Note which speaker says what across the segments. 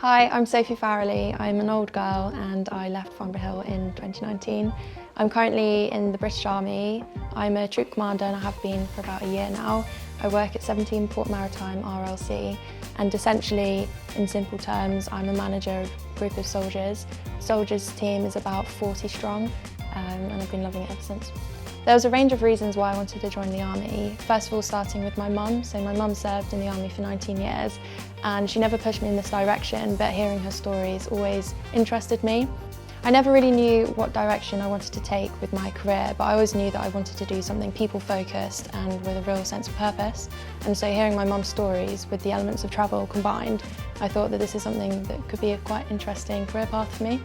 Speaker 1: Hi, I'm Sophie Farrelly. I'm an old girl and I left Farnborough Hill in 2019. I'm currently in the British Army. I'm a troop commander and I have been for about a year now. I work at 17 Port Maritime RLC and essentially, in simple terms, I'm a manager of a group of soldiers. The soldiers team is about 40 strong and I've been loving it ever since. There was a range of reasons why I wanted to join the army. First of all, starting with my mum. So my mum served in the army for 19 years and she never pushed me in this direction, but hearing her stories always interested me. I never really knew what direction I wanted to take with my career, but I always knew that I wanted to do something people-focused and with a real sense of purpose. And so hearing my mum's stories with the elements of travel combined, I thought that this is something that could be a quite interesting career path for me.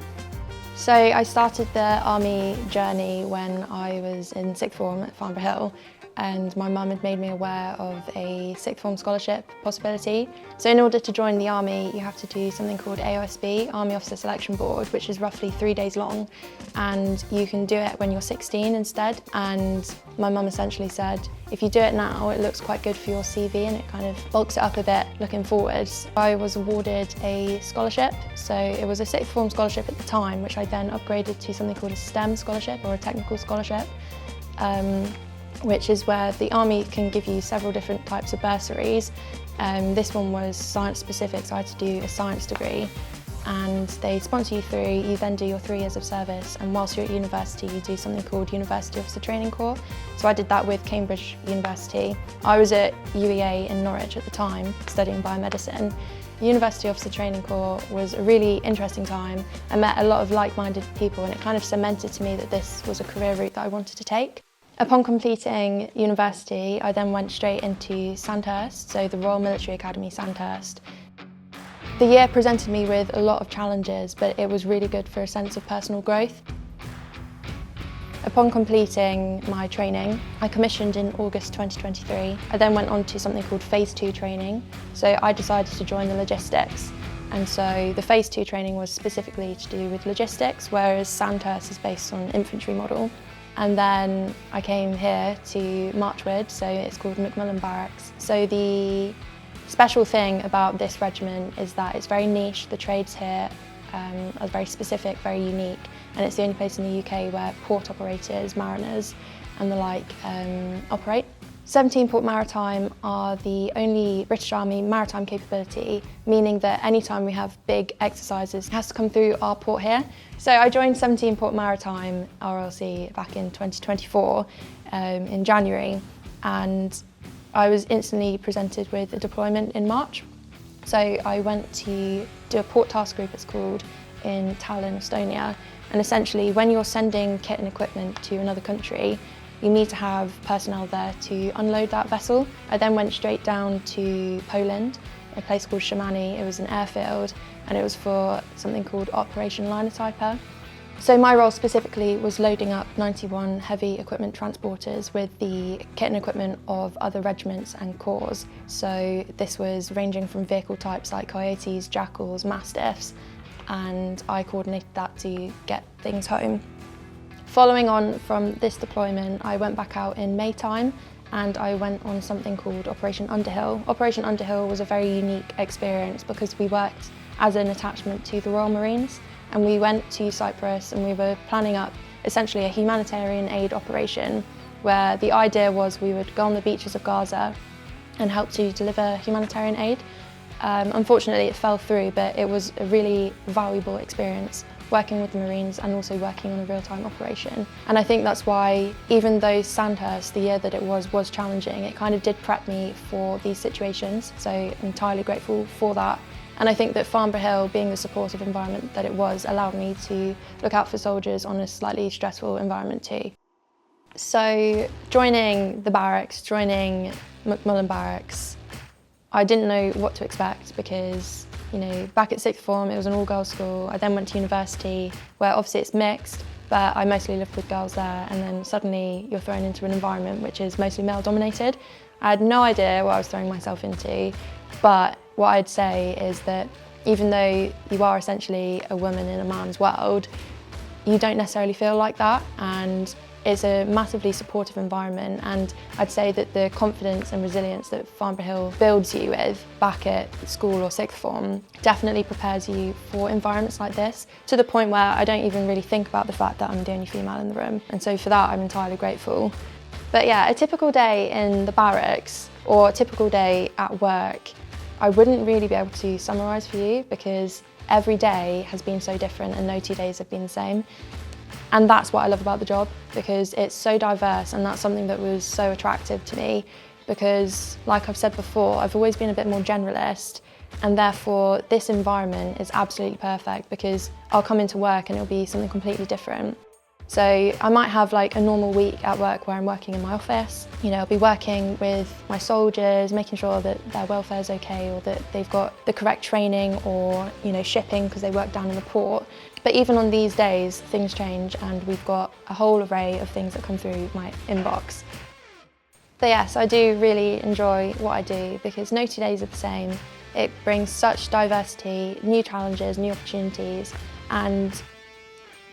Speaker 1: So I started the army journey when I was in sixth form at Farnborough Hill, and my mum had made me aware of a sixth form scholarship possibility. So in order to join the army, you have to do something called AOSB, Army Officer Selection Board, which is roughly 3 days long, and you can do it when you're 16 instead. And my mum essentially said, if you do it now, it looks quite good for your CV and it kind of bulks it up a bit looking forwards. I was awarded a scholarship, so it was a sixth form scholarship at the time, which I then upgraded to something called a STEM scholarship or a technical scholarship, which is where the army can give you several different types of bursaries. This one was science specific, so I had to do a science degree. And they sponsor you through, you then do your 3 years of service, and whilst you're at university you do something called University Officer Training Corps. So I did that with Cambridge University. I was at UEA in Norwich at the time, studying biomedicine. University Officer Training Corps was a really interesting time. I met a lot of like-minded people and it kind of cemented to me that this was a career route that I wanted to take. Upon completing university, I then went straight into Sandhurst, so the Royal Military Academy Sandhurst. The year presented me with a lot of challenges, but it was really good for a sense of personal growth. Upon completing my training, I commissioned in August 2023. I then went on to something called Phase 2 training, so I decided to join the logistics. And so the Phase 2 training was specifically to do with logistics, whereas Sandhurst is based on infantry model. And then I came here to Marchwood, so it's called Macmillan Barracks. So the special thing about this regiment is that it's very niche. The trades here are very specific, very unique, and it's the only place in the UK where port operators, mariners and the like operate. 17 Port Maritime are the only British Army maritime capability, meaning that anytime we have big exercises, it has to come through our port here. So I joined 17 Port Maritime RLC back in 2024 in January, and I was instantly presented with a deployment in March. So I went to do a port task group, it's called, in Tallinn, Estonia. And essentially, when you're sending kit and equipment to another country, you need to have personnel there to unload that vessel. I then went straight down to Poland, a place called Szymanów. It was an airfield, and it was for something called Operation Linotyper. So my role specifically was loading up 91 heavy equipment transporters with the kit and equipment of other regiments and corps. So this was ranging from vehicle types like coyotes, jackals, mastiffs, and I coordinated that to get things home. Following on from this deployment, I went back out in May time and I went on something called Operation Underhill. Operation Underhill was a very unique experience because we worked as an attachment to the Royal Marines, and we went to Cyprus and we were planning up essentially a humanitarian aid operation where the idea was we would go on the beaches of Gaza and help to deliver humanitarian aid. Unfortunately it fell through, but it was a really valuable experience working with the Marines and also working on a real-time operation. And I think that's why, even though Sandhurst, the year that it was challenging, it kind of did prep me for these situations, so I'm entirely grateful for that. And I think that Farnborough Hill, being the supportive environment that it was, allowed me to look out for soldiers on a slightly stressful environment too. So joining the barracks, joining Macmillan Barracks, I didn't know what to expect because, you know, back at sixth form, it was an all-girls school. I then went to university where obviously it's mixed, but I mostly lived with girls there, and then suddenly you're thrown into an environment which is mostly male-dominated. I had no idea what I was throwing myself into, but what I'd say is that even though you are essentially a woman in a man's world, you don't necessarily feel like that, and It's a massively supportive environment, and I'd say that the confidence and resilience that Farnborough Hill builds you with back at school or sixth form definitely prepares you for environments like this, to the point where I don't even really think about the fact that I'm the only female in the room, and so for that I'm entirely grateful. But yeah, a typical day in the barracks or a typical day at work, I wouldn't really be able to summarise for you, because every day has been so different and no 2 days have been the same. And that's what I love about the job, because it's so diverse, and that's something that was so attractive to me, because like I've said before, I've always been a bit more generalist, and therefore this environment is absolutely perfect, because I'll come into work and it'll be something completely different. So I might have like a normal week at work where I'm working in my office. You know, I'll be working with my soldiers, making sure that their welfare is okay, or that they've got the correct training, or, you know, shipping because they work down in the port. But even on these days, things change, and we've got a whole array of things that come through my inbox. But yes, I do really enjoy what I do, because no 2 days are the same. It brings such diversity, new challenges, new opportunities, and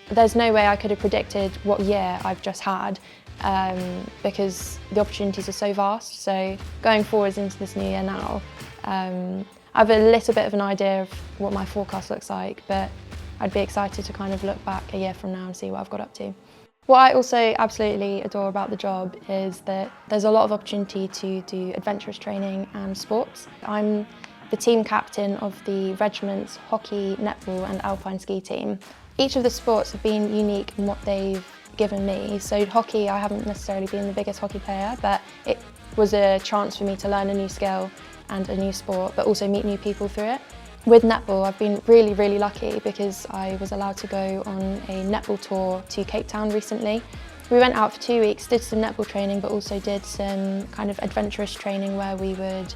Speaker 1: there's no way I could have predicted what year I've just had, because the opportunities are so vast. So going forwards into this new year now, I have a little bit of an idea of what my forecast looks like, but I'd be excited to kind of look back a year from now and see what I've got up to. What I also absolutely adore about the job is that there's a lot of opportunity to do adventurous training and sports. I'm the team captain of the regiment's hockey, netball and alpine ski team. Each of the sports have been unique in what they've given me. So hockey, I haven't necessarily been the biggest hockey player, but it was a chance for me to learn a new skill and a new sport, but also meet new people through it. With netball, I've been really, really lucky, because I was allowed to go on a netball tour to Cape Town recently. We went out for 2 weeks, did some netball training, but also did some kind of adventurous training where we would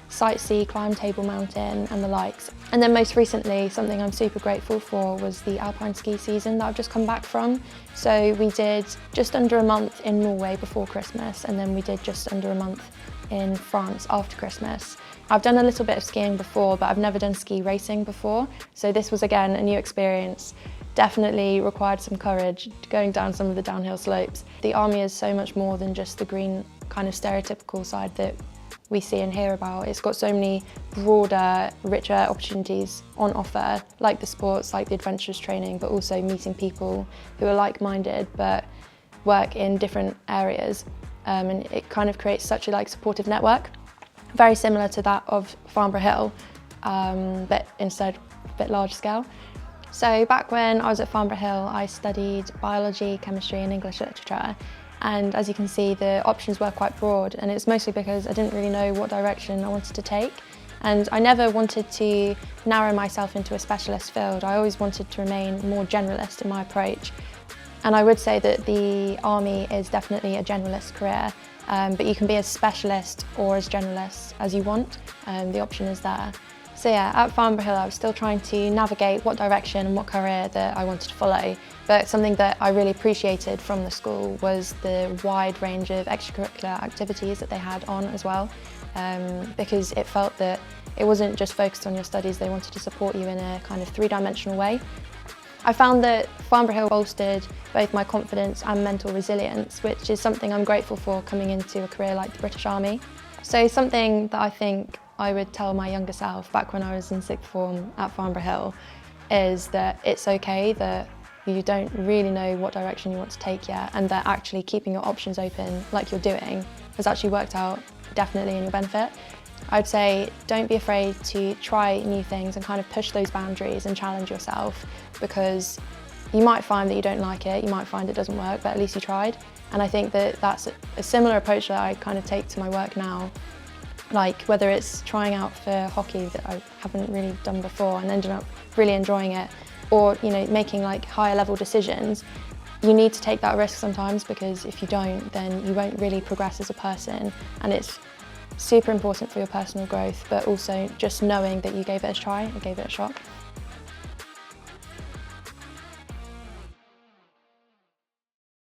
Speaker 1: sightsee, climb Table Mountain and the likes. And then most recently, something I'm super grateful for was the alpine ski season that I've just come back from. So we did just under a month in Norway before Christmas, and then we did just under a month in France after Christmas. I've done a little bit of skiing before, but I've never done ski racing before. So this was again a new experience. Definitely required some courage going down some of the downhill slopes. The army is so much more than just the green kind of stereotypical side that we see and hear about. It's got so many broader, richer opportunities on offer, like the sports, like the adventurous training, but also meeting people who are like-minded but work in different areas. And it kind of creates such a supportive network, very similar to that of Farnborough Hill, but instead a bit larger scale. So back when I was at Farnborough Hill, I studied biology, chemistry and English literature. And as you can see, the options were quite broad, and it's mostly because I didn't really know what direction I wanted to take. And I never wanted to narrow myself into a specialist field. I always wanted to remain more generalist in my approach. And I would say that the army is definitely a generalist career, but you can be as specialist or as generalist as you want. The option is there. So yeah, at Farnborough Hill I was still trying to navigate what direction and what career that I wanted to follow, but something that I really appreciated from the school was the wide range of extracurricular activities that they had on as well, because it felt that it wasn't just focused on your studies, they wanted to support you in a kind of three-dimensional way. I found that Farnborough Hill bolstered both my confidence and mental resilience, which is something I'm grateful for coming into a career like the British Army. So something that I think I would tell my younger self back when I was in sixth form at Farnborough Hill is that it's okay that you don't really know what direction you want to take yet, and that actually keeping your options open like you're doing has actually worked out definitely in your benefit. I'd say don't be afraid to try new things and kind of push those boundaries and challenge yourself, because you might find that you don't like it, you might find it doesn't work, but at least you tried. And I think that that's a similar approach that I kind of take to my work now. Like whether it's trying out for hockey that I haven't really done before and ended up really enjoying it, or making higher level decisions, you need to take that risk sometimes, because if you don't, then you won't really progress as a person. And it's super important for your personal growth, but also just knowing that you gave it a try and gave it a shot.